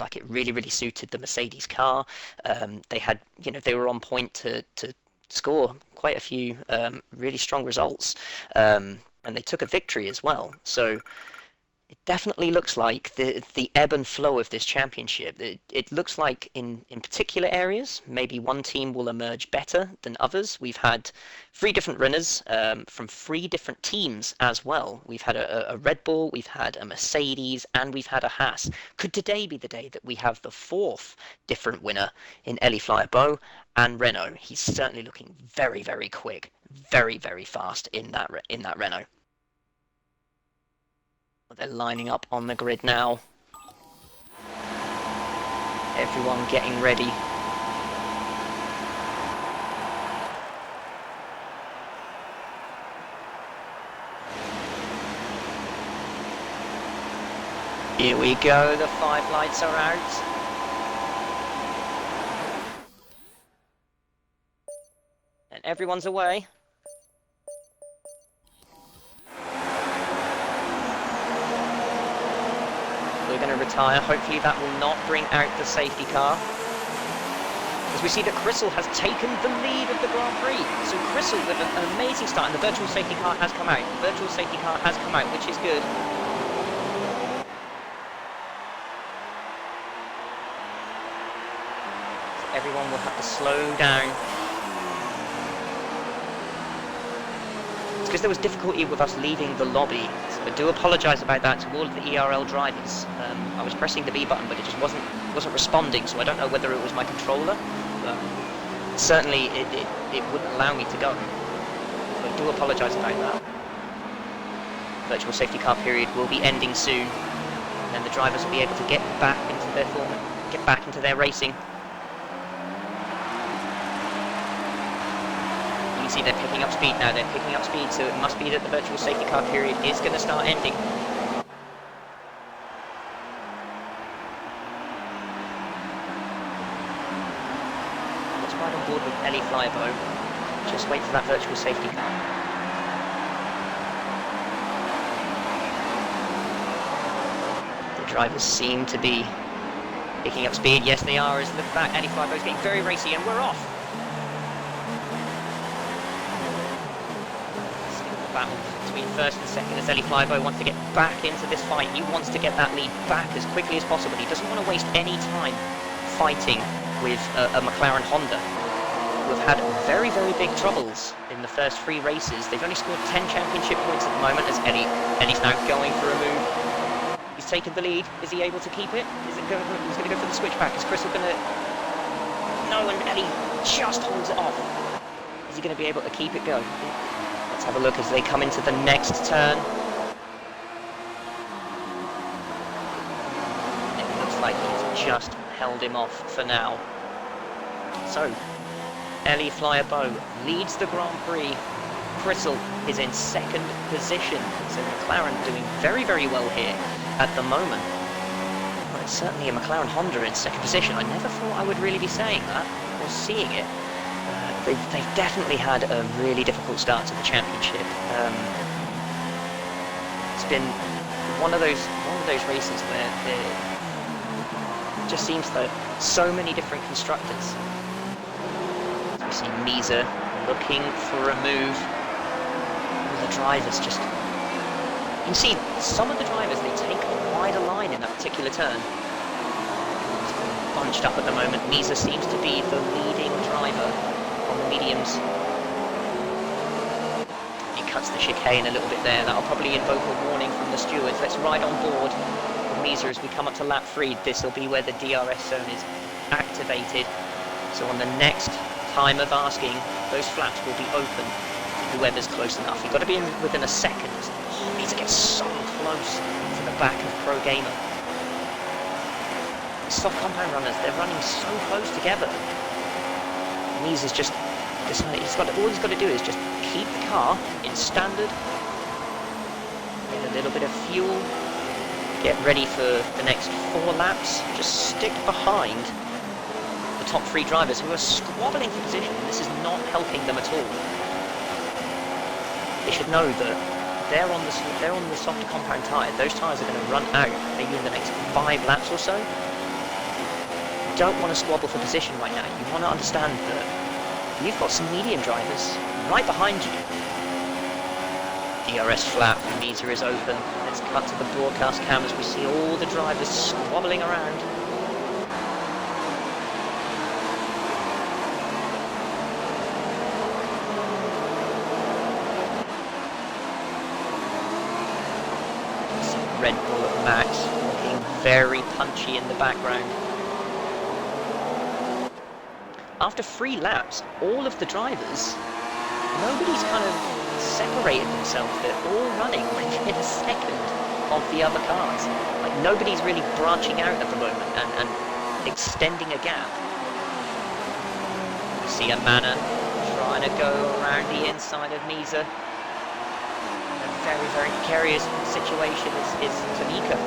like it really suited the Mercedes car. They had, they were on point to score quite a few really strong results, and they took a victory as well. So it definitely looks like the ebb and flow of this championship. It looks like in particular areas, maybe one team will emerge better than others. We've had 3 different runners from 3 different teams as well. We've had a Red Bull, we've had a Mercedes, and we've had a Haas. Could today be the day that we have the 4th different winner in Eli Flyer-Beau and Renault? He's certainly looking very quick, very fast in that Renault. They're lining up on the grid now. Everyone getting ready. Here we go, the 5 lights are out. And everyone's away. We're going to retire. Hopefully that will not bring out the safety car. As we see that Crystal has taken the lead of the Grand Prix. So Crystal with an amazing start, and the virtual safety car has come out. The virtual safety car has come out, which is good. So everyone will have to slow down. Because there was difficulty with us leaving the lobby, so I do apologise about that to all of the ERL drivers. I was pressing the B button, but it just wasn't responding, so I don't know whether it was my controller, but certainly it wouldn't allow me to go. So I do apologise about that. Virtual safety car period will be ending soon, and then the drivers will be able to get back into their form, get back into their racing. See, they're picking up speed now, they're picking up speed, so it must be that the virtual safety car period is going to start ending. Let's ride on board with Eli Flyer-Beau. Just wait for that virtual safety car. The drivers seem to be picking up speed. Yes, they are. As look back, Eli Flyer-Beau's getting very racy, and we're off. Battle between first and second as Eli Flyer-Beau wants to get back into this fight. He wants to get that lead back as quickly as possible. He doesn't want to waste any time fighting with a McLaren Honda, who have had very big troubles in the first 3 races. They've only scored 10 championship points at the moment as Eli's now going for a move. He's taken the lead. Is he able to keep it? He's going to go for the switchback. Is Crystal going to... No, and Eli just holds it off. Is he going to be able to keep it going? Let's have a look as they come into the next turn. It looks like he's just held him off for now. So, Eli Flyer-Beau leads the Grand Prix. Crystal is in 2nd position. So McLaren doing very well here at the moment. Well, it's certainly a McLaren Honda in 2nd position. I never thought I would really be saying that or seeing it. They've definitely had a really difficult start to the championship. It's been one of those races where it just seems like so many different constructors. We see Misa looking for a move. All the drivers just... You can see some of the drivers, they take a wider line in that particular turn. It's bunched up at the moment. Misa seems to be the leading driver on the mediums. He cuts the chicane a little bit there. That'll probably invoke a warning from the stewards. Let's ride on board with Misa as we come up to lap 3. This will be where the DRS zone is activated. So on the next time of asking, those flaps will be open to whoever's close enough. You've got to be in within a second. Oh, Misa gets so close to the back of Pro Gamer. Soft compound runners, they're running so close together. Misa's just decided all he's got to do is just keep the car in standard, get a little bit of fuel, get ready for the next 4 laps, just stick behind the top 3 drivers who are squabbling for position. This is not helping them at all. They should know that they're on the softer compound tyre. Those tyres are going to run out maybe in the next 5 laps or so. don't want to squabble for position right now. You want to understand that you've got some medium drivers right behind you. DRS flap, meter is open. Let's cut to the broadcast cam as we see all the drivers squabbling around. Red Bull at Max, looking very punchy in the background. After 3 laps, all of the drivers, nobody's kind of separated themselves. They're all running within a second of the other cars. Like, nobody's really branching out at the moment and extending a gap. We see a Manor trying to go around the inside of Misa. Very, very precarious situation is Tamika.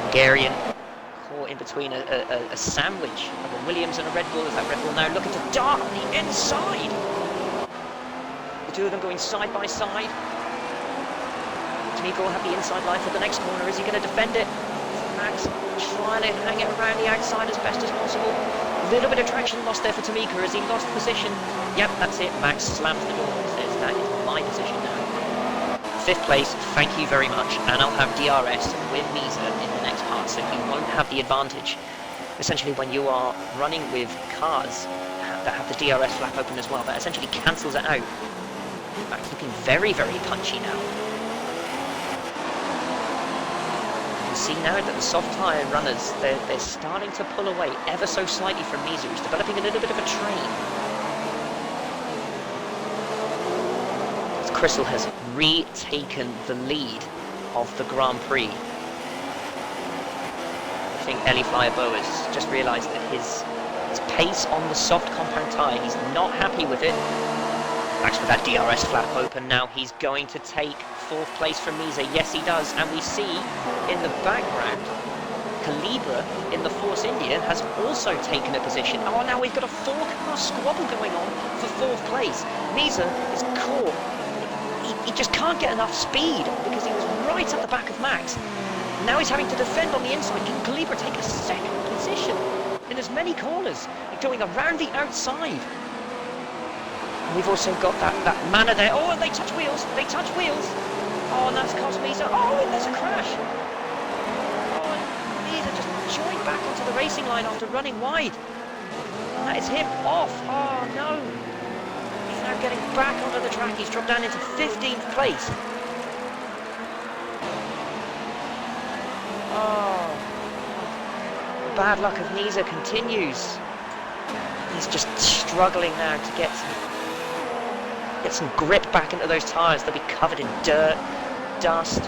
Hungarian caught in between a sandwich of a Williams and a Red Bull, as that Red Bull now looking to dart on the inside. The two of them going side by side. Tamika will have the inside line for the next corner. Is he going to defend it? Max trying to hang it around the outside as best as possible. A little bit of traction lost there for Tamika as he lost position. Yep, that's it. Max slams the door and says, that is my position now. 5th place, thank you very much, and I'll have DRS with Misa in the next part, so you won't have the advantage. Essentially, when you are running with cars that have the DRS flap open as well, that essentially cancels it out. Max looking very, very punchy now. You can see now that the soft tyre runners, they're starting to pull away ever so slightly from Misa, who's developing a little bit of a train. Crystal has retaken the lead of the Grand Prix. I think Eli Flyabo has just realised that his pace on the soft compound tyre, he's not happy with it. Max with that DRS flap open now, he's going to take 4th place from Misa. Yes, he does, and we see in the background, Calibra in the Force India has also taken a position. Oh, now we've got a 4-car squabble going on for 4th place. Misa is caught. He just can't get enough speed because he was right at the back of Max. Now he's having to defend on the inside. Can Calibra take a 2nd position in as many corners, going around the outside? And we've also got that Manor there. Oh, and they touch wheels. They touch wheels. Oh, and that's cost Misa. Oh, and there's a crash. Oh, and Misa just joined back onto the racing line after running wide. And that is him off. Oh, no. Now getting back onto the track, he's dropped down into 15th place. Oh, the bad luck of Misa continues. He's just struggling now to get some grip back into those tyres. They'll be covered in dirt, dust,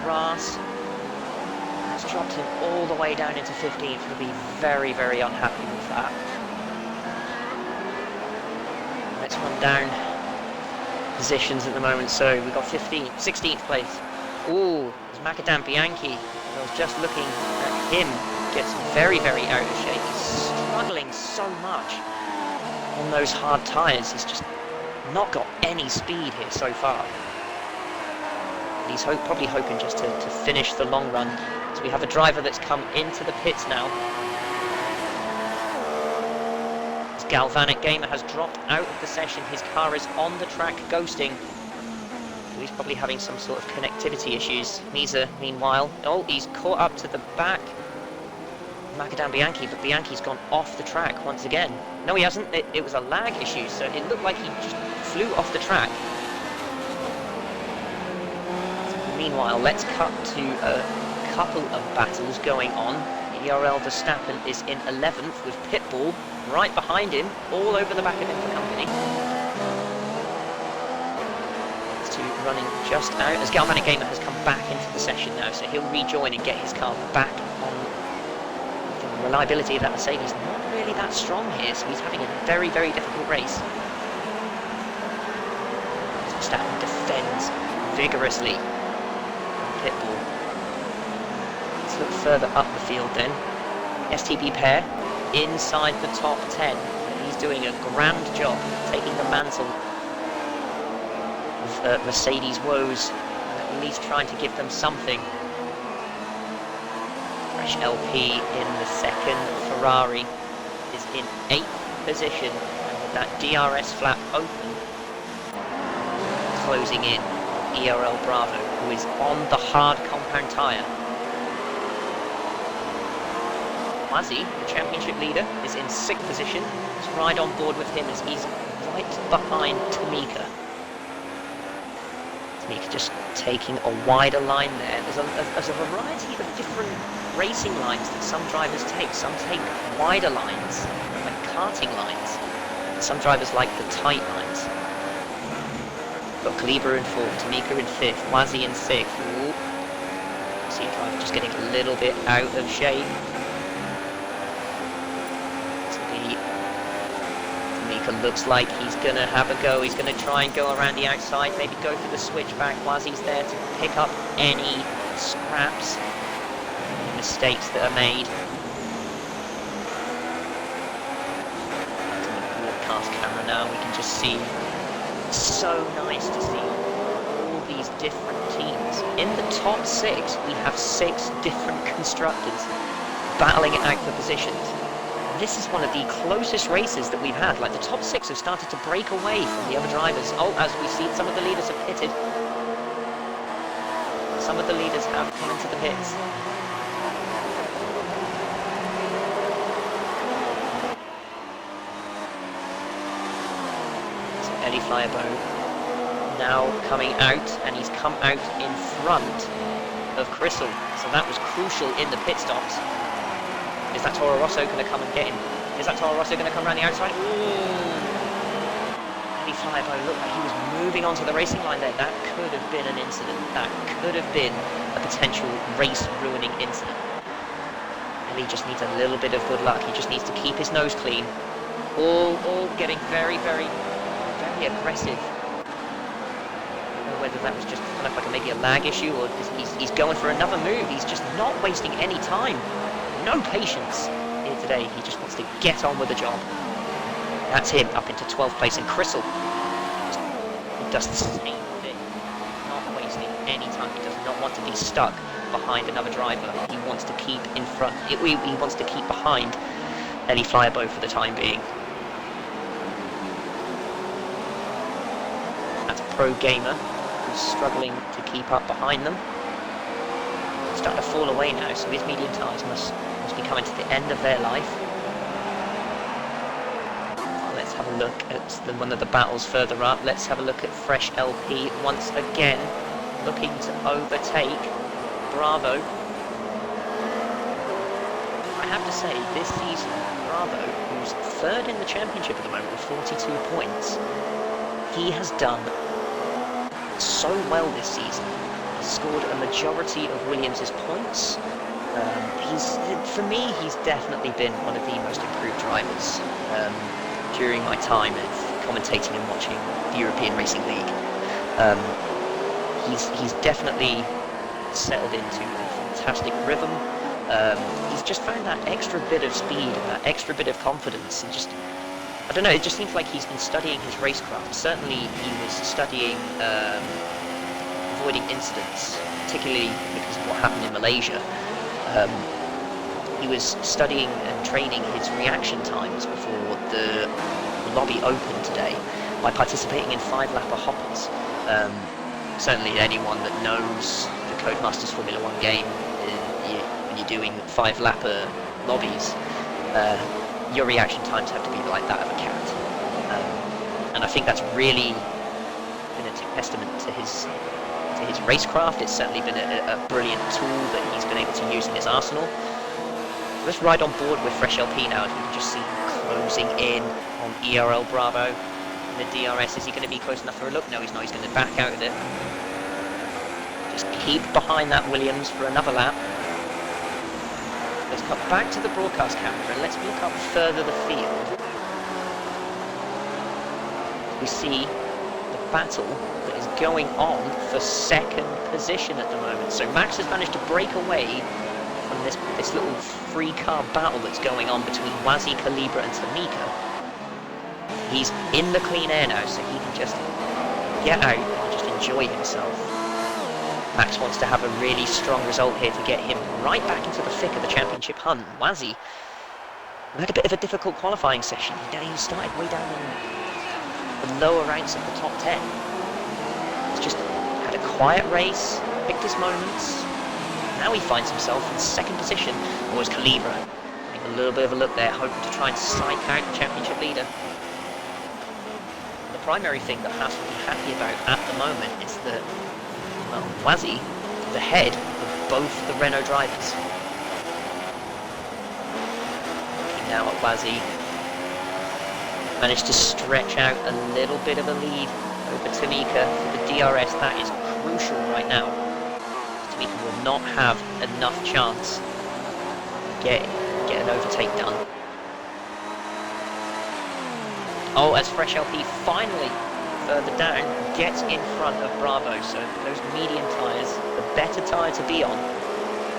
grass. That's dropped him all the way down into 15th. He'll be very, very unhappy with that. Let's run down positions at the moment. So we've got 16th place. Ooh, there's Macadam Bianchi. I was just looking at him. Gets very, very out of shape. He's struggling so much on those hard tyres. He's just not got any speed here so far. He's probably hoping just to finish the long run. So we have a driver that's come into the pits now. Galvanic Gamer has dropped out of the session. His car is on the track ghosting. He's probably having some sort of connectivity issues. Misa, meanwhile, oh, he's caught up to the back Macadam Bianchi, but Bianchi's gone off the track once again. No, he hasn't. It was a lag issue, so it looked like he just flew off the track. Meanwhile, let's cut to a couple of battles going on. ERL Verstappen is in 11th with Pitbull right behind him, all over the back of him for company. These two running just out as Galvanic Gamer has come back into the session now, so he'll rejoin and get his car back on. The reliability of that Mercedes not really that strong here, so he's having a very, very difficult race. Verstappen defends vigorously. Pitbull. Let's look further up the field then. STP pair inside the top 10. He's doing a grand job taking the mantle of Mercedes woes, and at least trying to give them something. Fresh LP in the second. Ferrari is in 8th position, and with that DRS flap open, closing in ERL Bravo, who is on the hard compound tyre. Quasi, the championship leader, is in 6th position. Let's ride on board with him as he's right behind Tamika. Tamika just taking a wider line there. There's a variety of different racing lines that some drivers take. Some take wider lines, like karting lines. Some drivers like the tight lines. Got Calibra in 4th, Tamika in 5th, Quasi in 6th. Ooh. See, driver just getting a little bit out of shape. Looks like he's going to have a go. He's going to try and go around the outside, maybe go for the switchback. Quasi's there to pick up any scraps, any mistakes that are made. Broadcast camera now, we can just see. It's so nice to see all these different teams. In the top 6, we have 6 different constructors battling it out for positions. This is one of the closest races that we've had. Like, the top 6 have started to break away from the other drivers. Oh, as we see, some of the leaders have pitted. Some of the leaders have come into the pits. So Eddie Flyabo now coming out, and he's come out in front of Crystal. So that was crucial in the pit stops. Is that Toro Rosso going to come and get him? Is that Toro Rosso going to come around the outside? Ooh! Eddie Flyabo looked like he was moving onto the racing line there. That could have been an incident. That could have been a potential race-ruining incident. Ellie just needs a little bit of good luck. He just needs to keep his nose clean. All getting very, very, very aggressive. Whether that was just kind of like maybe a lag issue, or he's going for another move. He's just not wasting any time. No patience here today. He just wants to get on with the job. That's him up into 12th place, and Crystal does the same thing. Not wasting any time. He does not want to be stuck behind another driver. He wants to keep in front. He wants to keep behind Ellie Flyabo for the time being. That's Pro Gamer, who's struggling to keep up behind them. Starting to fall away now, so his medium tyres must be coming to the end of their life. Let's have a look at one of the battles further up. Let's have a look at Fresh LP once again, looking to overtake Bravo. I have to say, this season, Bravo, who's 3rd in the championship at the moment with 42 points, he has done so well this season. Scored a majority of Williams' points. For me, he's definitely been one of the most improved drivers during my time of commentating and watching the European Racing League. He's definitely settled into a fantastic rhythm. He's just found that extra bit of speed and that extra bit of confidence, and just, I don't know, it just seems like he's been studying his racecraft. Certainly he was studying avoiding incidents, particularly because of what happened in Malaysia. He was studying and training his reaction times before the lobby opened today by participating in 5-lapper hoppers. Certainly anyone that knows the Codemasters Formula 1 game, when you're doing 5-lapper lobbies, your reaction times have to be like that of a cat. And I think that's really been a testament to his racecraft. It's certainly been a brilliant tool that he's been able to use in his arsenal. Let's ride on board with Fresh LP now, as we can just see closing in on ERL Bravo. And the DRS, is he going to be close enough for a look? No, he's not. He's going to back out of it. Just keep behind that Williams for another lap. Let's cut back to the broadcast camera and let's look up further the field. We see the battle that is going on for 2nd position at the moment. So Max has managed to break away from this little free car battle that's going on between Wazi, Calibra and Tamika. He's in the clean air now, so he can just get out and just enjoy himself. Max wants to have a really strong result here to get him right back into the thick of the championship hunt. Wazzy had a bit of a difficult qualifying session. He started way down in the lower ranks of the top 10. He's just had a quiet race, picked his moments. Now he finds himself in second position. Or was Calibra having a little bit of a look there, hoping to try and psych out the championship leader. The primary thing that Haas will be happy about at the moment is that, well, Wazzy is ahead of both the Renault drivers. Looking now at Wazzy, managed to stretch out a little bit of a lead over Tamika for the DRS. That is crucial right now. Tamika will not have enough chance to get an overtake done. Oh, as Fresh LP finally, further down, gets in front of Bravo. So those medium tyres, the better tyre to be on.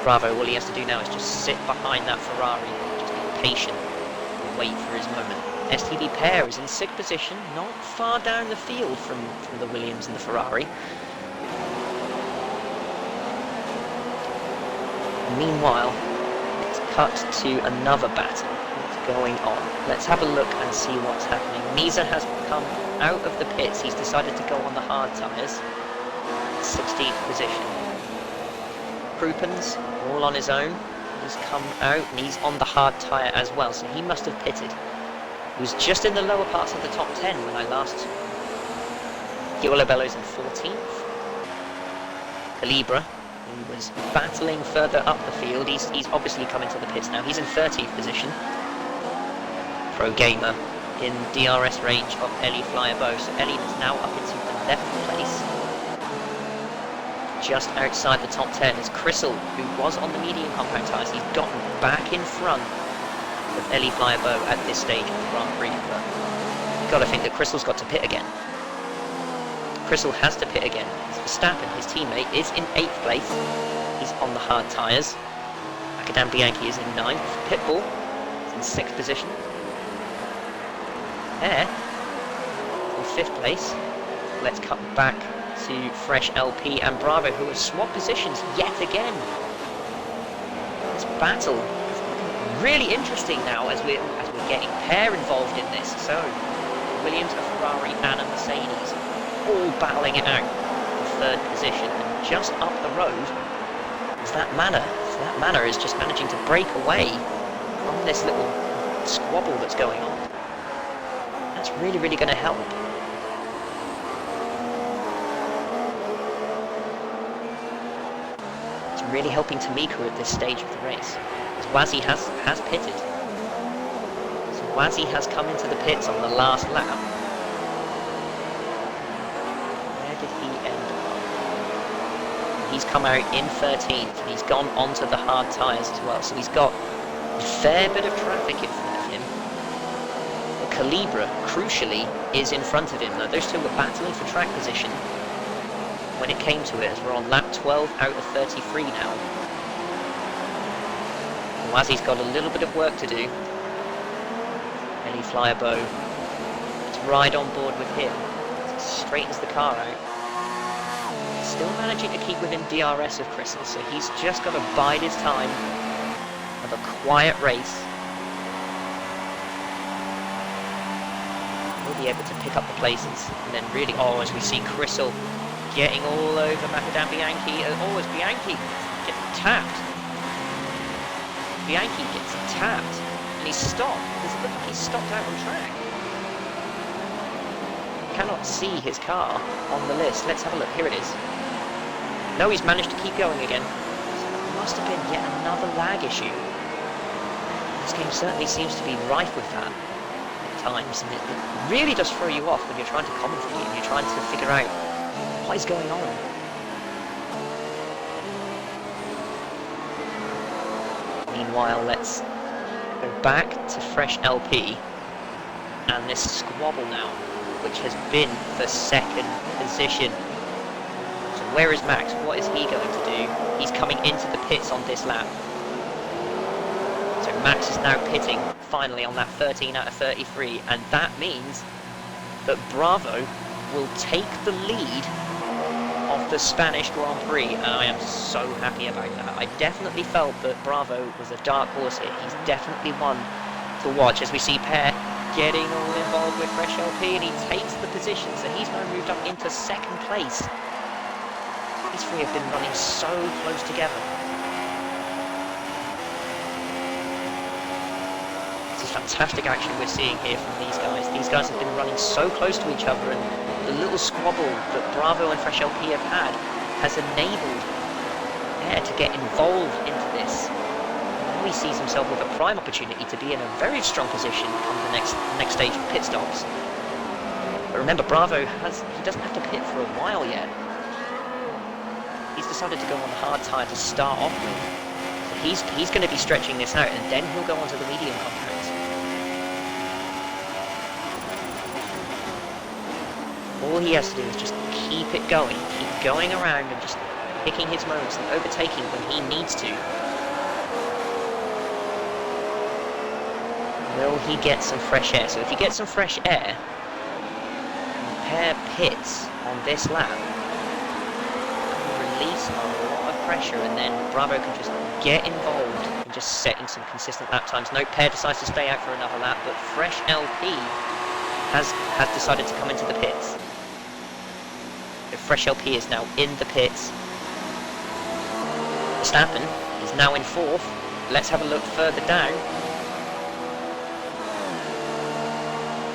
Bravo, all he has to do now is just sit behind that Ferrari, just be patient and wait for his moment. STD pair is in sixth position, not far down the field from the Williams and the Ferrari. Meanwhile, it's cut to another battle that's going on. Let's have a look and see what's happening. Misa has come out of the pits. He's decided to go on the hard tyres. 16th position. Kruppens, all on his own. He's come out and he's on the hard tyre as well, so he must have pitted. He was just in the lower parts of the top 10 when I last... Giolabello's in 14th. Calibra, who was battling further up the field, he's obviously come into the pits now. He's in 30th position. Pro Gamer in DRS range of Ellie Flyabo. So Ellie is now up into 11th place. Just outside the top 10 is Crystal, who was on the medium compact tyres. He's gotten back in front of Ellie Flyabo at this stage of the Grand Prix. But you've got to think that Crystal's got to pit again. Crystal has to pit again. Verstappen, his teammate, is in 8th place. He's on the hard tyres. Macadam Bianchi is in 9th. Pitbull is in 6th position. Air in 5th place. Let's cut back to Fresh LP and Bravo, who have swapped positions yet again. This battle is really interesting now as we're getting pair involved in this. So Williams, a Ferrari and a Mercedes all battling it out for 3rd position, and just up the road is that Manor. So that Manor is just managing to break away from this little squabble that's going on. That's really, really going to help. It's really helping Tamika at this stage of the race. So Wazzy has pitted. So Wazzy has come into the pits on the last lap. He's come out in 13th and he's gone onto the hard tyres as well, so he's got a fair bit of traffic in front of him. But Calibra, crucially, is in front of him. Now those two were battling for track position when it came to it, as we're on lap 12 out of 33 now. And Wazzy's got a little bit of work to do. Ellie Flyabo to ride on board with him, straightens the car out. Still managing to keep within DRS of Crystal, so he's just got to bide his time, have a quiet race. He'll be able to pick up the places, and then really, as we see Crystal getting all over Macadam Bianchi, as Bianchi gets tapped. Bianchi gets tapped, and he's stopped. Does it look like he's stopped out on track? Cannot see his car on the list. Let's have a look. Here it is. No, he's managed to keep going again. So it must have been yet another lag issue. This game certainly seems to be rife with that at times, and it really does throw you off when you're trying to commentate and you're trying to figure out what is going on. Meanwhile, let's go back to Fresh LP and this squabble now, which has been for 2nd position. So where is Max? What is he going to do? He's coming into the pits on this lap. So Max is now pitting finally on lap 13 out of 33, and that means that Bravo will take the lead of the Spanish Grand Prix, and I am so happy about that. I definitely felt that Bravo was a dark horse here. He's definitely one to watch, as we see Per getting all involved with Fresh LP, and he takes the position, so he's now moved up into second place. These three have been running so close together. This is fantastic action we're seeing here from these guys. These guys have been running so close to each other, and the little squabble that Bravo and Fresh LP have had has enabled Air to get involved into this. Now he sees himself with a prime opportunity to be in a very strong position come the next stage of pit stops. But remember, Bravo he doesn't have to pit for a while yet. He's decided to go on the hard tyre to start off with. So he's going to be stretching this out, and then he'll go onto the medium compound. All he has to do is just keep it going, keep going around and just picking his moments and overtaking when he needs to. Will he get some fresh air? So if he gets some fresh air, Per pits on this lap, release a lot of pressure, and then Bravo can just get involved in just setting some consistent lap times. No, Per decides to stay out for another lap, but Fresh LP has decided to come into the pits. Fresh LP is now in the pits. Verstappen is now in fourth. Let's have a look further down.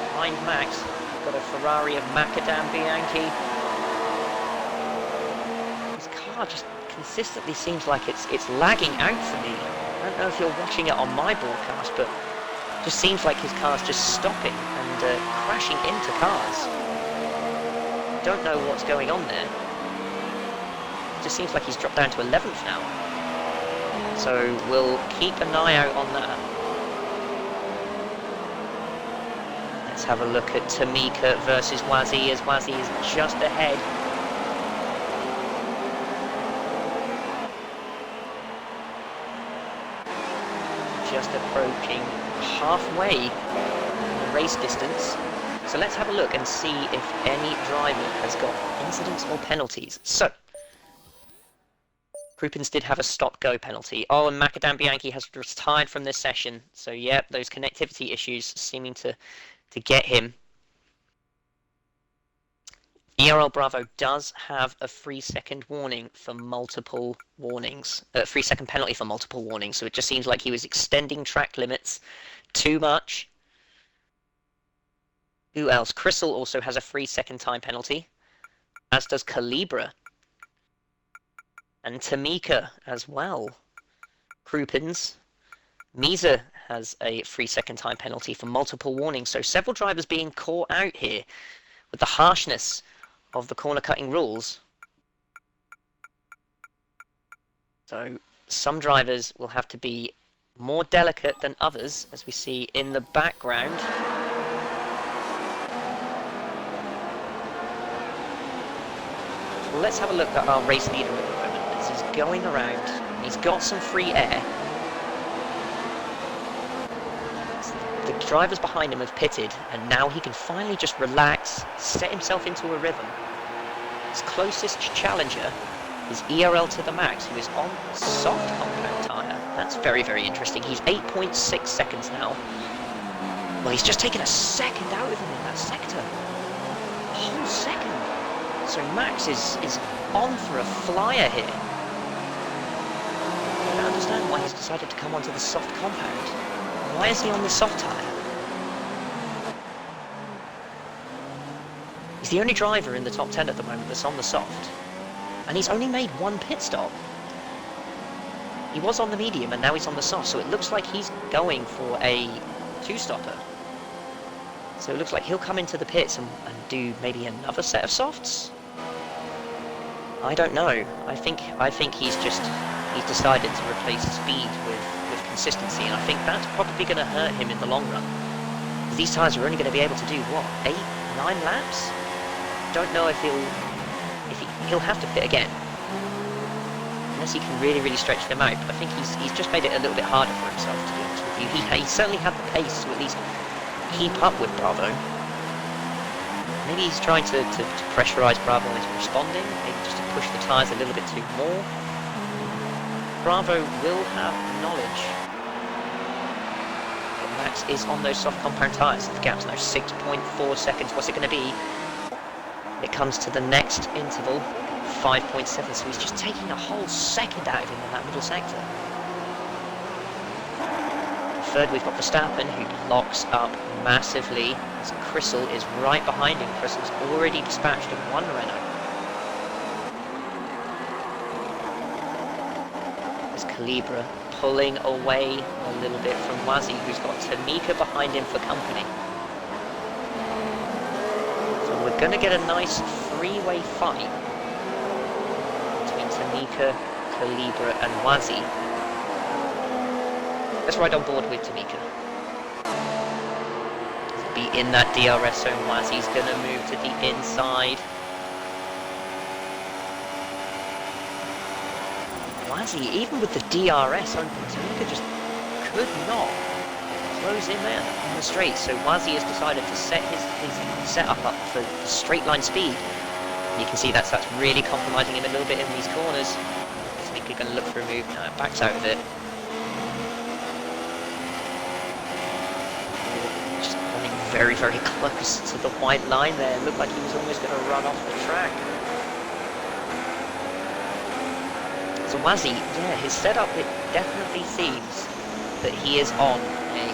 Behind Max, we've got a Ferrari of Macadam Bianchi. His car just consistently seems like it's lagging out for me. I don't know if you're watching it on my broadcast, but it just seems like his car's just stopping and crashing into cars. Don't know what's going on there. It just seems like he's dropped down to 11th now. So we'll keep an eye out on that. Let's have a look at Tamika versus Wazzy, as Wazzy is just ahead. Just approaching halfway the race distance. So let's have a look and see if any driver has got incidents or penalties. So, Krupins did have a stop-go penalty. Oh, and Macadam Bianchi has retired from this session. So, yeah, those connectivity issues seeming to get him. ERL Bravo does have a 3-second warning for multiple warnings. 3-second penalty for multiple warnings. So it just seems like he was extending track limits too much. Who else? Crystal also has a 3-second time penalty, as does Calibra. And Tamika as well. Krupins. Misa has a 3-second time penalty for multiple warnings. So several drivers being caught out here with the harshness of the corner cutting rules. So some drivers will have to be more delicate than others, as we see in the background. Let's have a look at our race leader at the moment, as he's going around. He's got some free air. The drivers behind him have pitted, and now he can finally just relax, set himself into a rhythm. His closest challenger is ERL to the max, who is on soft compound tyre. That's very, very interesting. He's 8.6 seconds now. Well, he's just taken a second out of him in that sector. A whole second. So Max is on for a flyer here. I don't understand why he's decided to come onto the soft compound. Why is he on the soft tyre? He's the only driver in the top 10 at the moment that's on the soft. And he's only made one pit stop. He was on the medium and now he's on the soft, so it looks like he's going for a two-stopper. So it looks like he'll come into the pits and do maybe another set of softs? I don't know. I think he's decided to replace speed with consistency, and I think that's probably going to hurt him in the long run. These tyres are only going to be able to do what, 8, 9 laps? Don't know if he'll have to pit again, unless he can really stretch them out. But I think he's just made it a little bit harder for himself, to be honest with you. He certainly had the pace to at least keep up with Bravo. Maybe he's trying to pressurise Bravo into responding, maybe just to push the tyres a little bit too more. Bravo will have knowledge. But Max is on those soft compound tyres. The gap's now 6.4 seconds. What's it going to be? It comes to the next interval, 5.7. So he's just taking a whole second out of him in that middle sector. Third, we've got Verstappen, who locks up massively as Crystal is right behind him. Crystal's already dispatched of one Renault. There's Calibra pulling away a little bit from Wazzy, who's got Tamika behind him for company. So we're going to get a nice three-way fight between Tamika, Calibra and Wazzy. Let's ride on board with Tamika. Be in that DRS zone. Wazzy's going to move to the inside. Wazzy, even with the DRS open, Tamika just could not close in there on the straight. So Wazzy has decided to set his setup up for straight line speed. And you can see that's really compromising him a little bit in these corners. Tamika going to look for a move now, backs out of it. Very, very close to the white line there. It looked like he was almost going to run off the track. So Wazzy, yeah, his setup, it definitely seems that he is on a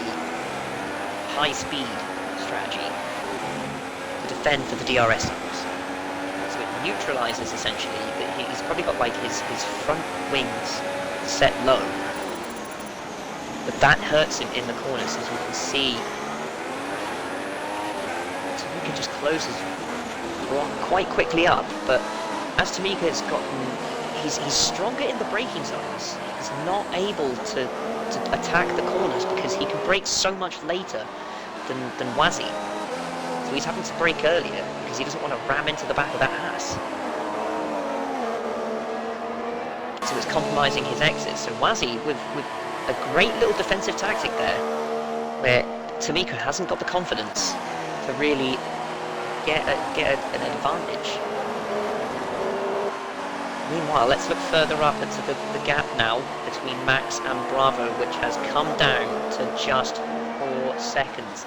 high-speed strategy to defend for the DRS zones. So it neutralises, essentially, that he's probably got like his front wings set low. But that hurts him in the corners, as you can see. Tamika just closes quite quickly up, but as Tamika has gotten, he's stronger in the braking zones. He's not able to attack the corners because he can brake so much later than Wazzy. So he's having to brake earlier because he doesn't want to ram into the back of that Haas. So it's compromising his exit. So Wazzy with a great little defensive tactic there, where Tamika hasn't got the confidence to really get an advantage. Meanwhile, let's look further up into the gap now between Max and Bravo, which has come down to just 4 seconds.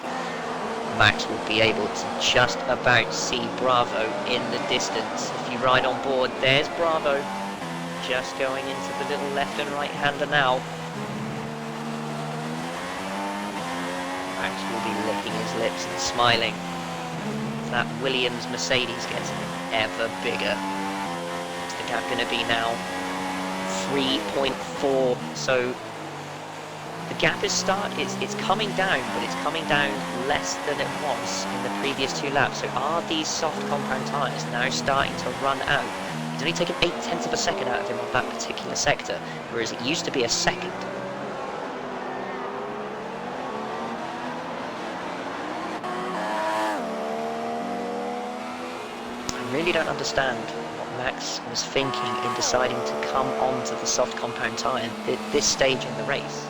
Max will be able to just about see Bravo in the distance. If you ride on board, there's Bravo just going into the little left and right hander now. Max will be licking his lips and smiling. That Williams Mercedes gets ever bigger. What's the gap going to be now? 3.4. So the gap is it's coming down, but it's coming down less than it was in the previous 2 laps. So are these soft compound tyres now starting to run out? He's only taken 0.8 of a second out of him on that particular sector, whereas it used to be a second. I really don't understand what Max was thinking in deciding to come onto the soft compound tyre at this stage in the race.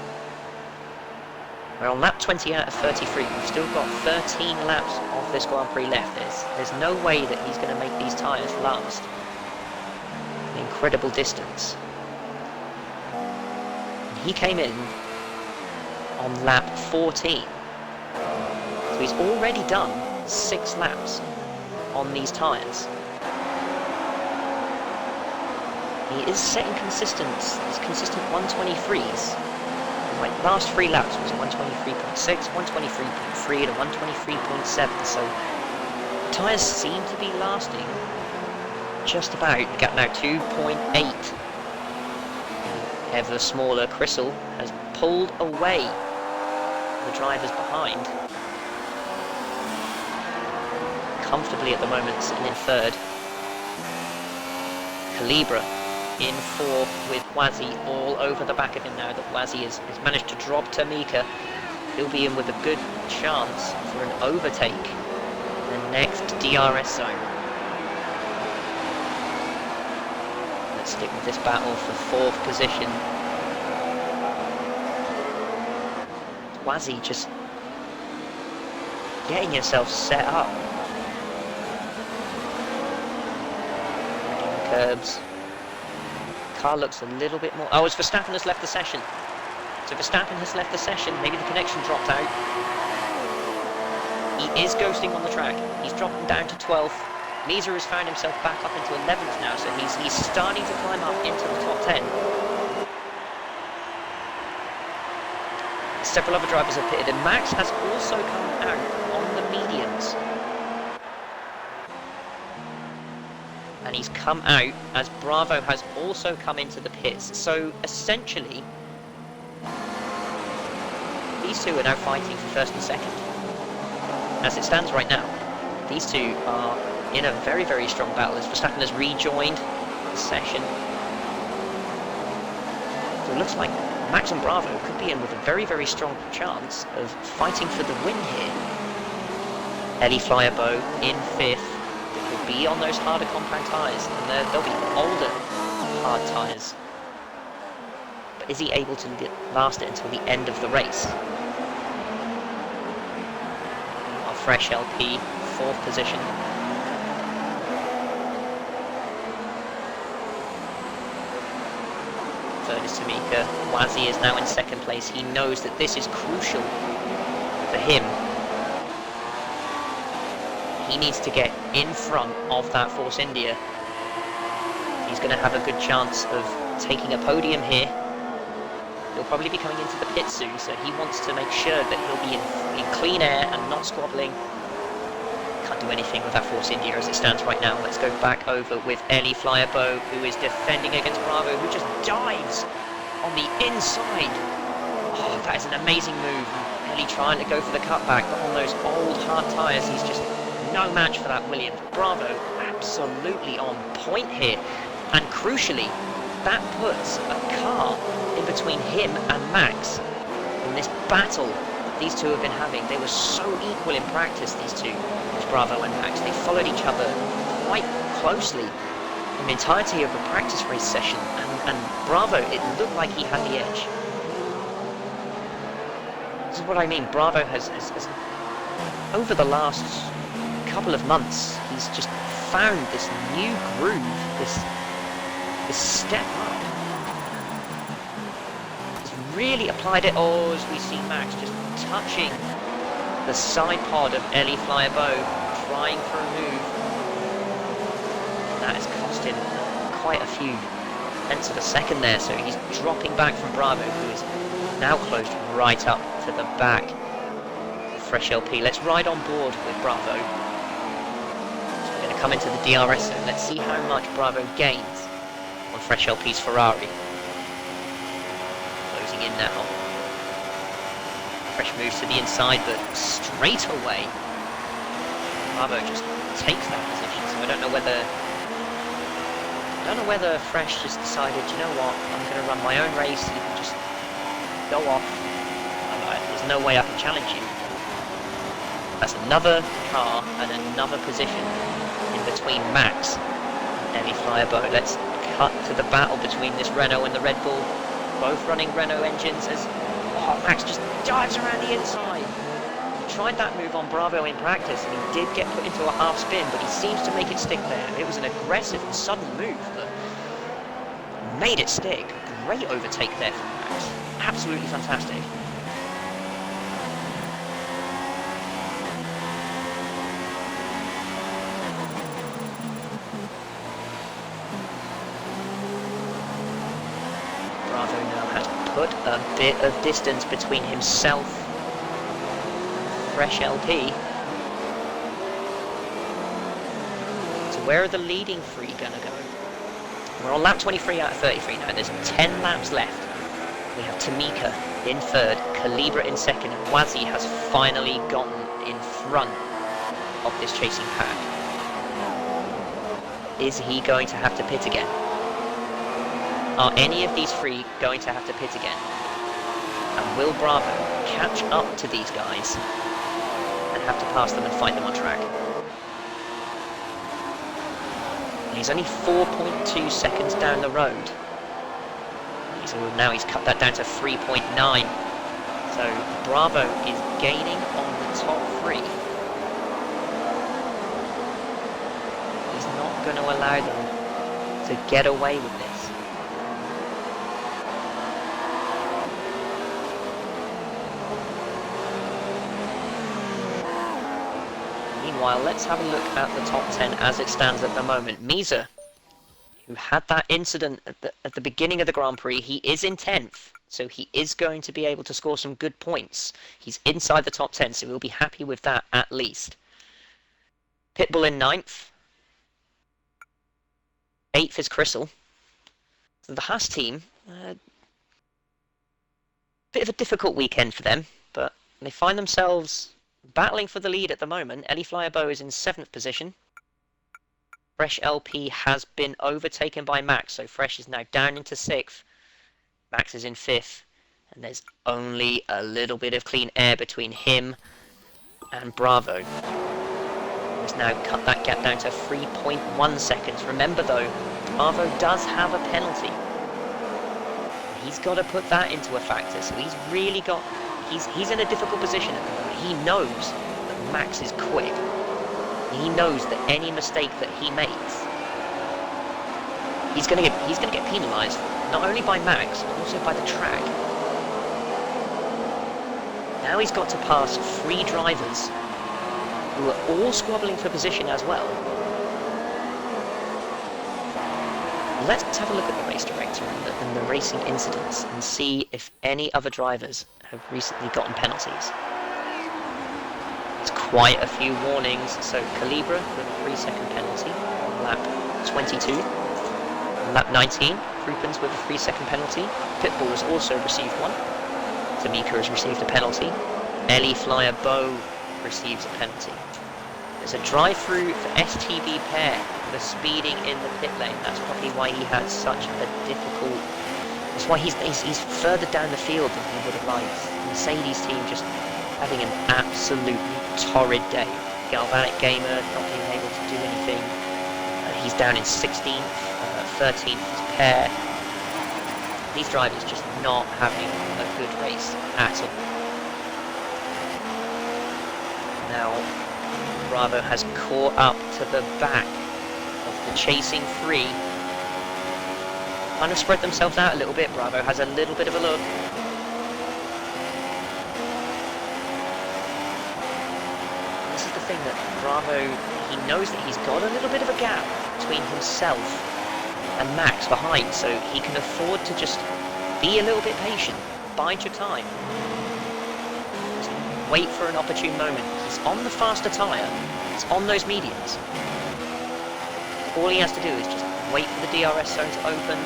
We're on lap 20 out of 33. We've still got 13 laps of this Grand Prix left. There's no way that he's going to make these tyres last an incredible distance. And he came in on lap 14. So he's already done 6 laps on these tyres. He is setting consistent 123s. Like last 3 laps was 123.6, 123.3 and 123.7. So tyres seem to be lasting just about. The gap now 2.8. Ever smaller Crystal has pulled away the drivers behind. Comfortably at the moment, sitting in 3rd. Calibra in 4th with Wazzy all over the back of him now that Wazzy has managed to drop Tamika. He'll be in with a good chance for an overtake in the next DRS zone. Let's stick with this battle for 4th position. Wazzy just getting himself set up curbs. Car looks a little bit more... Oh, as Verstappen has left the session. So Verstappen has left the session. Maybe the connection dropped out. He is ghosting on the track. He's dropping down to 12th. Misa has found himself back up into 11th now, so he's starting to climb up into the top 10. Several other drivers have pitted, and Max has also come out on the mediums. And he's come out as Bravo has also come into the pits. So essentially, these two are now fighting for first and second. As it stands right now, these two are in a very, very strong battle as Verstappen has rejoined the session. So it looks like Max and Bravo could be in with a very, very strong chance of fighting for the win here. Ellie Flyerbow in 5th. Will be on those harder compound tyres, and they'll be older hard tyres. But is he able to last it until the end of the race? Our fresh LP, 4th position. Third is Tamika. Wazzy is now in 2nd place. He knows that this is crucial for him. He needs to get in front of that Force India. He's going to have a good chance of taking a podium here. He'll probably be coming into the pit soon, so he wants to make sure that he'll be in clean air and not squabbling. Can't do anything with that Force India as it stands right now. Let's go back over with Ellie Flyerbow, who is defending against Bravo, who just dives on the inside. Oh, that is an amazing move. Ellie trying to go for the cutback, but on those old hard tyres, he's just no match for that Williams. Bravo absolutely on point here, and crucially that puts a car in between him and Max in this battle these two have been having. They were so equal in practice, these two, Bravo and Max. They followed each other quite closely in the entirety of the practice race session, and Bravo, it looked like he had the edge. This is what I mean. Bravo has over the last couple of months, he's just found this new groove, this step up. He's really applied it. Oh, as we see Max just touching the side pod of Ellie Flyerbow, trying for a move. That has cost him quite a few tenths of a second there, so he's dropping back from Bravo, who is now closed right up to the back. Fresh LP. Let's ride on board with Bravo. Come into the DRS zone. Let's see how much Bravo gains on Fresh LP's Ferrari. Closing in now. Fresh moves to the inside, but straight away Bravo just takes that position. So I don't know whether Fresh just decided, you know what, I'm going to run my own race. You can just go off. There's no way I can challenge you. That's another car and another position in between Max and Ellie Flyerbow. Let's cut to the battle between this Renault and the Red Bull. Both running Renault engines as Max just dives around the inside. He tried that move on Bravo in practice and he did get put into a half spin, but he seems to make it stick there. It was an aggressive and sudden move, but made it stick. Great overtake there from Max. Absolutely fantastic. Put a bit of distance between himself, Fresh LP. So where are the leading three gonna go? We're on lap 23 out of 33 now. There's 10 laps left. We have Tamika in 3rd, Calibra in 2nd, and Wazzy has finally gotten in front of this chasing pack. Is he going to have to pit again? Are any of these three going to have to pit again? And will Bravo catch up to these guys and have to pass them and fight them on track? And he's only 4.2 seconds down the road. Now he's cut that down to 3.9. So Bravo is gaining on the top 3. He's not going to allow them to to get away with this. Meanwhile, let's have a look at the top 10 as it stands at the moment. Misa, who had that incident at the beginning of the Grand Prix, he is in 10th, so he is going to be able to score some good points. He's inside the top 10, so we'll be happy with that at least. Pitbull in 9th. 8th is Crystal. So the Haas team, bit of a difficult weekend for them, but they find themselves battling for the lead at the moment. Ellie Flyer-Bow is in 7th position. Fresh LP has been overtaken by Max, so Fresh is now down into 6th. Max is in 5th, and there's only a little bit of clean air between him and Bravo. He's now cut that gap down to 3.1 seconds. Remember though, Bravo does have a penalty. He's got to put that into a factor, so he's really got... He's in a difficult position at the moment. He knows that Max is quick. He knows that any mistake that he makes, he's going to get penalised, not only by Max, but also by the track. Now he's got to pass 3 drivers who are all squabbling for position as well. Let's have a look at the race director and the racing incidents and see if any other drivers have recently gotten penalties. There's quite a few warnings. So Calibra with a 3-second penalty on lap 22. On lap 19, Krupins with a 3-second penalty. Pitbull has also received one. Tamika has received a penalty. Ellie Flyer-Bow receives a penalty. There's a drive-through for STV Pair for speeding in the pit lane. That's probably why he had such a difficult... That's why he's further down the field than he would have liked. Mercedes team just having an absolutely torrid day. Galvanic Gamer not being able to do anything. He's down in 16th, 13th is Pair. These drivers just not having a good race at all. Now, Bravo has caught up to the back of the chasing 3. Kind of spread themselves out a little bit. Bravo has a little bit of a look. This is the thing that Bravo, he knows that he's got a little bit of a gap between himself and Max behind, so he can afford to just be a little bit patient, bide your time. Just wait for an opportune moment. He's on the faster tyre, he's on those mediums. All he has to do is just wait for the DRS zone to open,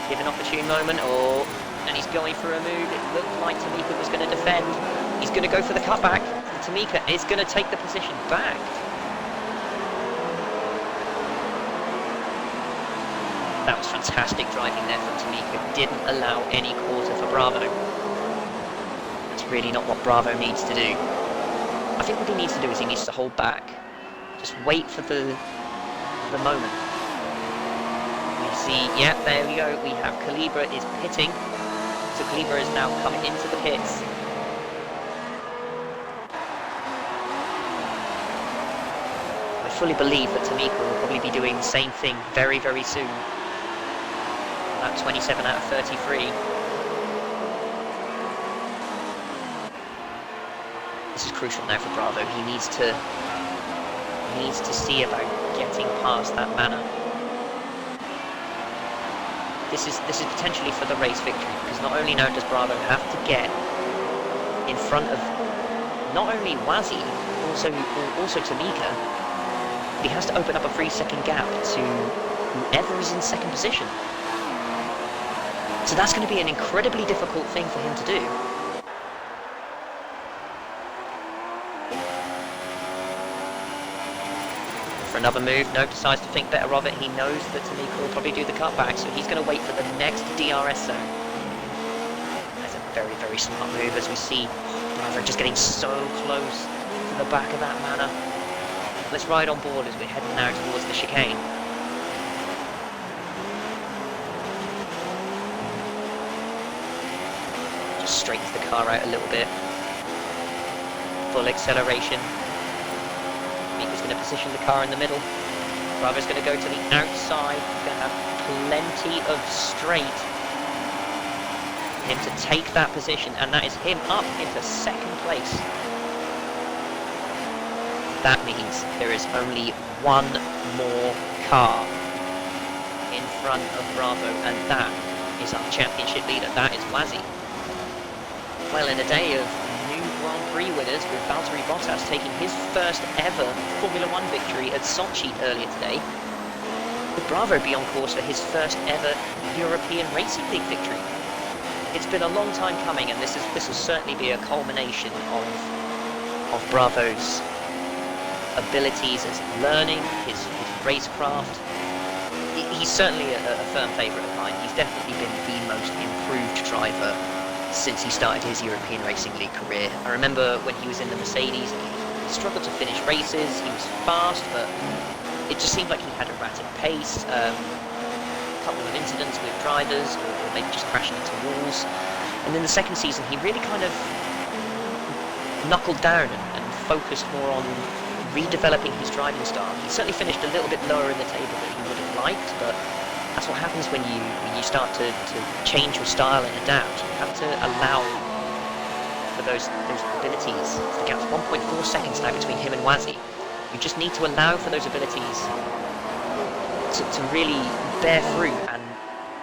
give an opportune moment, and he's going for a move. It looked like Tamika was going to defend. He's going to go for the cutback. Tamika is going to take the position back. That was fantastic driving there from Tamika. Didn't allow any quarter for Bravo. That's really not what Bravo needs to do. I think what he needs to do is he needs to hold back. Just wait for the moment. We see, yeah, there we go. We have Calibra is pitting. So Calibra is now coming into the pits. I fully believe that Tamika will probably be doing the same thing very, very soon. Lap 27 out of 33. This is crucial now for Bravo. He needs to see about getting past that Manor. This is potentially for the race victory, because not only now does Bravo have to get in front of not only Wazzy, also Tamika, but he has to open up a 3-second gap to whoever is in 2nd position. So that's going to be an incredibly difficult thing for him to do. For another move, no, decides to think better of it. He knows that Tamika will probably do the cutback, so he's going to wait for the next DRS zone. That's a very, very smart move, as we see Bravo just getting so close to the back of that Manor. Let's ride on board as we're heading now towards the chicane. Just straightens the car out a little bit. Full acceleration. Tamika's going to position the car in the middle. Bravo's going to go to the outside. He's going to have plenty of straight for him to take that position, and that is him up into second place. That means there is only one more car in front of Bravo, and that is our championship leader. That is Wazzy. Well, in a day of new Grand Prix winners, with Valtteri Bottas taking his first ever Formula 1 victory at Sochi earlier today, would Bravo be on course for his first ever European Racing League victory? It's been a long time coming, and this will certainly be a culmination of Bravo's abilities as learning, his racecraft. He's certainly a firm favourite of mine. He's definitely been the most improved driver since he started his European Racing League career. I remember when he was in the Mercedes, he struggled to finish races. He was fast, but it just seemed like he had erratic pace. A couple of incidents with drivers, or maybe just crashing into walls. And in the second season, he really kind of knuckled down and focused more on redeveloping his driving style. He certainly finished a little bit lower in the table than he would have liked, but that's what happens when you start to change your style and adapt. You have to allow for those abilities. The gap's 1.4 seconds now between him and Wazzy. You just need to allow for those abilities to really bear fruit, and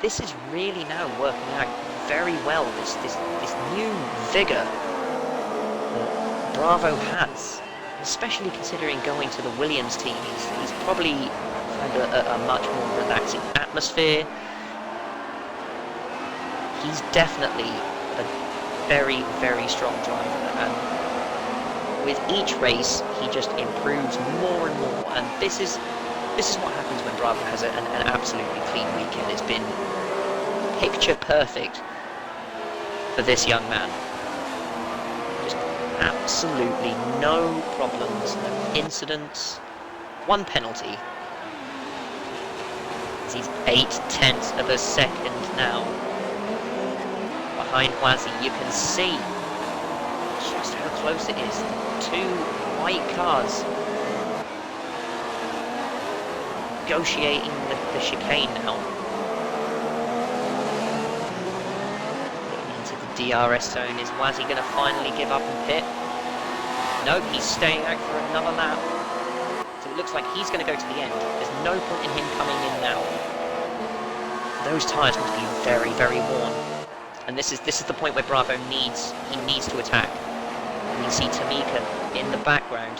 this is really now working out very well. This new vigour that Bravo has, especially considering going to the Williams team. He's probably found a much more relaxing atmosphere. He's definitely a very, very strong driver, and with each race he just improves more and more, and this is what happens when Bravo has an absolutely clean weekend. It's been picture perfect for this young man. Just absolutely no problems, no incidents, one penalty. He's 0.8 of a second now behind Wazzy. You can see just how close it is. Two white cars negotiating the chicane now. Getting into the DRS zone. Is Wazzy going to finally give up and pit? Nope, he's staying out for another lap. So it looks like he's going to go to the end. There's no point in him coming in now. Those tyres must be very, very worn. And this is the point where Bravo needs to attack. And you see Tamika in the background.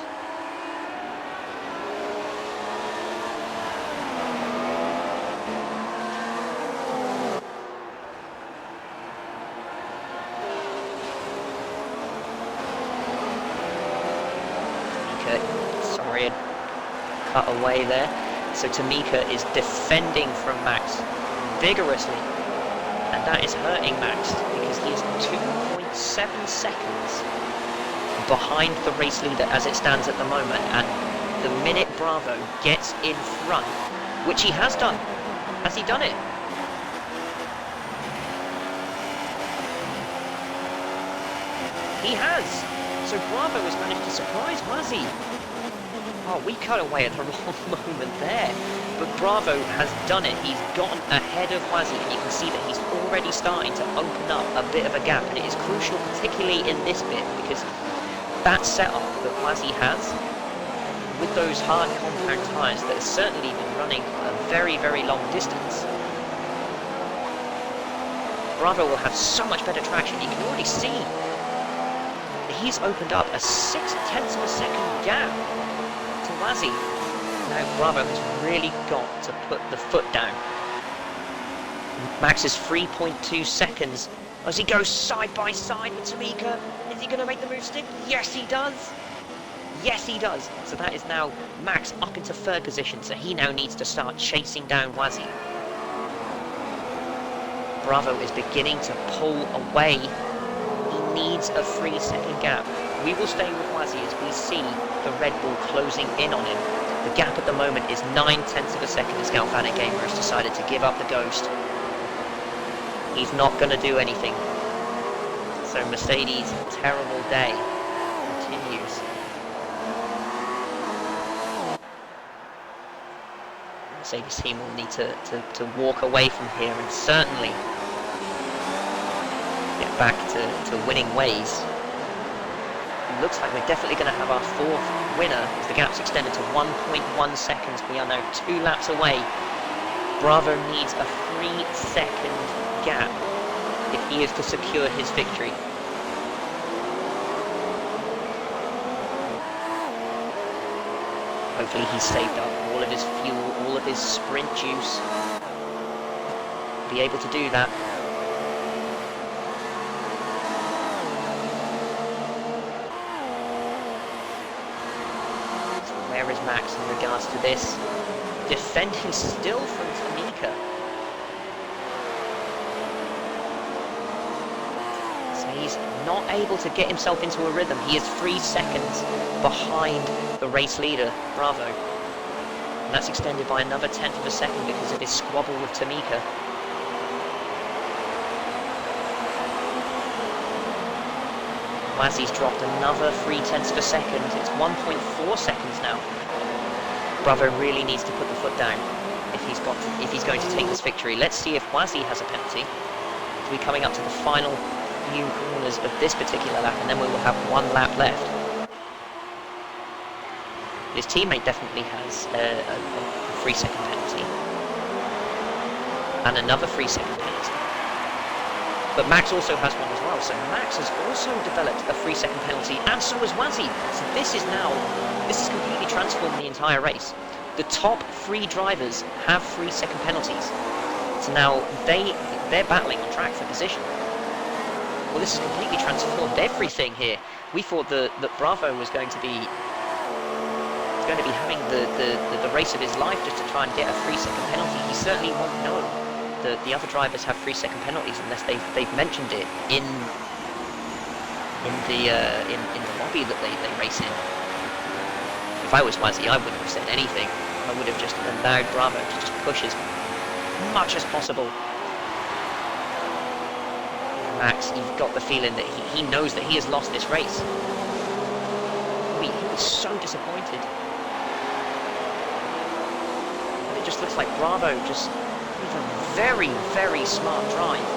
Sorry, cut away there. So Tamika is defending from Max vigorously, and that is hurting Max because he is 2.7 seconds behind the race leader as it stands at the moment. And the minute Bravo gets in front, which he has done, has he done it? He has. So Bravo has managed to surprise Wazzy. Oh, we cut away at the wrong moment there. But Bravo has done it. He's gotten ahead of Wazzy, and you can see that he's already starting to open up a bit of a gap. And it is crucial, particularly in this bit, because that setup that Wazzy has, with those hard compound tyres that has certainly been running a very, very long distance, Bravo will have so much better traction. You can already see he's opened up a 0.6 of a second gap to Wazzy. Now Bravo has really got to put the foot down. Max is 3.2 seconds as he goes side by side with Tamika. Is he going to make the move stick? Yes, he does. Yes, he does. So that is now Max up into third position. So he now needs to start chasing down Wazzy. Bravo is beginning to pull away. Needs a 3-second gap. We will stay with Wazzy as we see the Red Bull closing in on him. The gap at the moment is 0.9 of a second as Galvanic Gamer has decided to give up the ghost. He's not going to do anything. So Mercedes' terrible day continues. Mercedes team will need to walk away from here and certainly get back to winning ways. It looks like we're definitely going to have our fourth winner as the gap's extended to 1.1 seconds. We are now 2 laps away. Bravo needs a 3-second gap if he is to secure his victory. Hopefully he's saved up all of his fuel, all of his sprint juice. Be able to do that. So where is Max in regards to this? Defending still from Tamika. So he's not able to get himself into a rhythm. He is 3 seconds behind the race leader, Bravo. And that's extended by another 1/10 of a second because of his squabble with Tamika. Wazzy's dropped another 3/10 of a second. It's 1.4 seconds now. Bravo really needs to put the foot down if he's going to take this victory. Let's see if Wazzy has a penalty. We're coming up to the final few corners of this particular lap, and then we will have 1 lap left. His teammate definitely has a 3-second penalty. And another 3-second penalty. But Max also has one as well, so Max has also developed a 3-second penalty, and so has Wazzy. So this is completely transformed the entire race. The top 3 drivers have 3-second penalties. So now they're battling on track for position. Well, this has completely transformed everything here. We thought that Bravo was going to be having the race of his life just to try and get a 3-second penalty. He certainly won't know that the other drivers have 3-second penalties unless they've mentioned it in the lobby that they race in. If I was Wazzy, I wouldn't have said anything. I would have just allowed Bravo to just push as much as possible. Max, you've got the feeling that he knows that he has lost this race. He was so disappointed. It just looks like Bravo just with a very, very smart drive.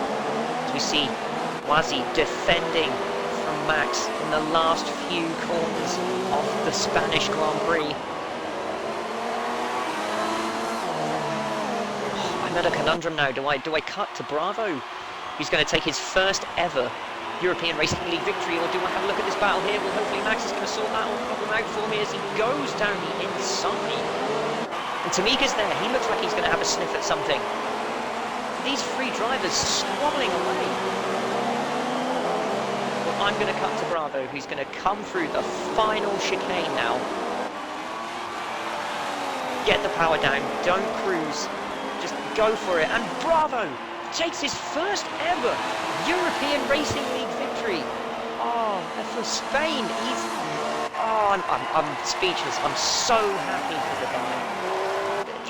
As we see Wazzy defending from Max in the last few corners of the Spanish Grand Prix. Oh, I'm at a conundrum now. Do I cut to Bravo, who's going to take his first ever European Racing League victory, or do I have a look at this battle here? Well, hopefully Max is going to sort that problem out for me as he goes down the inside. And Tamika's there. He looks like he's going to have a sniff at something. These 3 drivers squabbling away. Well, I'm going to cut to Bravo, who's going to come through the final chicane now. Get the power down. Don't cruise. Just go for it. And Bravo takes his first ever European Racing League victory. Oh, and for Spain, I'm speechless. I'm so happy for the guy.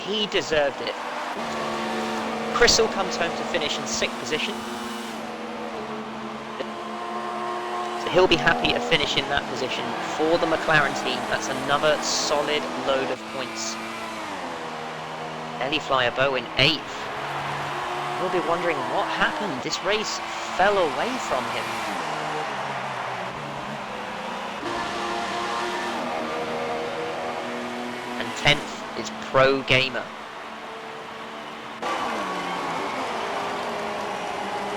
He deserved it. Chris will comes home to finish in 6th position. So he'll be happy to finish in that position for the McLaren team. That's another solid load of points. Ellie Flyer Bow in 8th. We'll be wondering what happened. This race fell away from him. And 10th is Pro Gamer.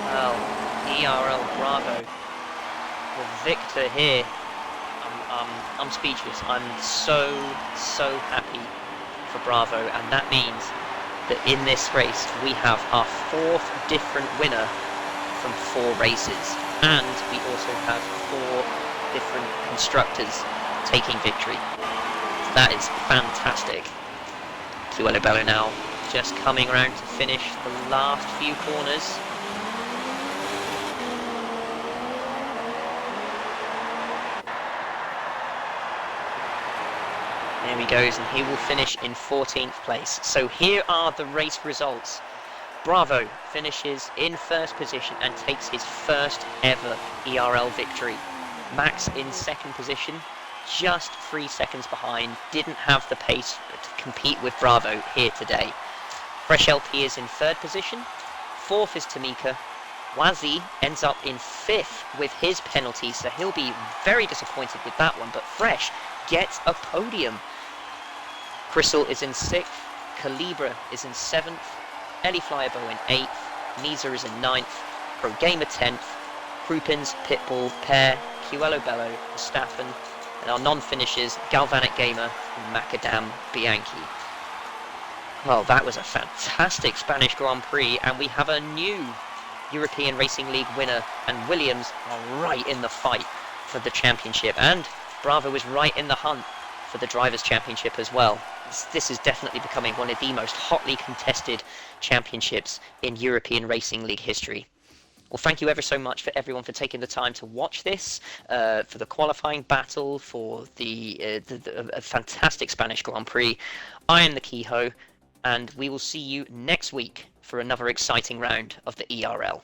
Well, ERL Bravo, the victor here. I'm speechless. I'm so happy for Bravo, and that means that in this race we have our 4th different winner from 4 races, and we also have 4 different constructors taking victory. So that is fantastic. Cluello Bello now just coming around to finish the last few corners. There he goes, and he will finish in 14th place. So here are the race results. Bravo finishes in 1st position and takes his first ever ERL victory. Max in 2nd position, just 3 seconds behind, didn't have the pace to compete with Bravo here today. Fresh LP is in 3rd position, 4th is Tamika. Wazi ends up in 5th with his penalty, so he'll be very disappointed with that one, but Fresh gets a podium. Crystal is in 6th, Calibra is in 7th, Ellie Flyabo in 8th, Nisa is in 9th, Pro Gamer 10th, Krupins, Pitbull, Pear, Cuello Bello, Staffen, and our non-finishers, Galvanic Gamer and Macadam Bianchi. Well, that was a fantastic Spanish Grand Prix, and we have a new European Racing League winner, and Williams are right in the fight for the championship, and Bravo is right in the hunt for the Drivers' Championship as well. This is definitely becoming one of the most hotly contested championships in European Racing League history. Well, thank you ever so much for everyone for taking the time to watch this, for the qualifying battle, for the fantastic Spanish Grand Prix. I am the Kehoe, and we will see you next week for another exciting round of the ERL.